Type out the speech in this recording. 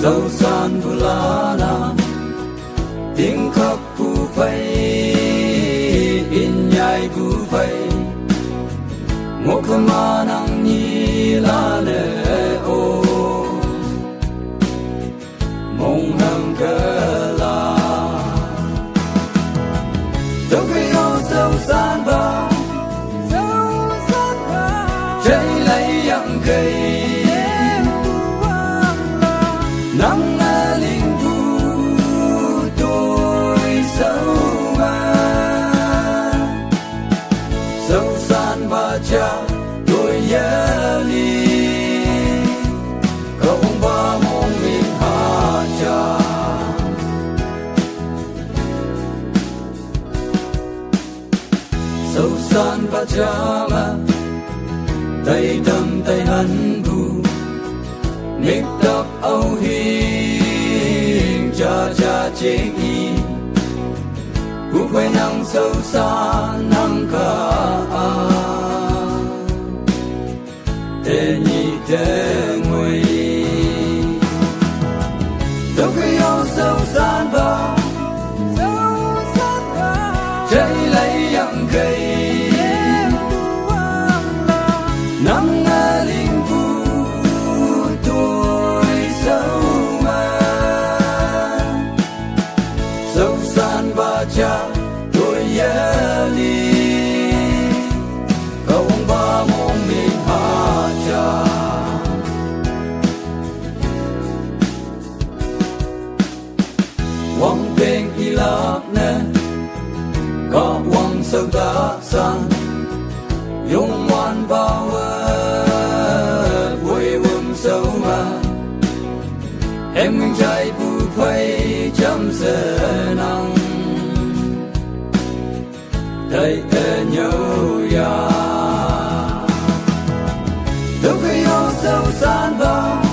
dâu san vulana tiếng khóc phù phây in nhai phù phây ngô khama nang ni la le o mong hằng cơ la đâu khi ô dâu san ba trái lấy yang cây nắng linh vu tôi sâu mà dâu san ba cha tôi nhớ đi không ba mong mình hạ cha dâu san ba cha mà tay đâm tay hắn bu nick up âu hiền cha chế y bu quay năng sâu xa năng cả tê nhị tê nguy đâu khi yêu sâu san ba trái lấy yang cây nắng linh vu tôi sâu mà dâu san ba cha tôi nhớ đi không ba mong mình hạ cha quăng tên y lạc nè có quăng sâu ta san yung ngoan bao vui buồn sâu mà em mình trai bu phây chăm giờ nắng thấy ở nhau ya đâu khi yêu sâu san bao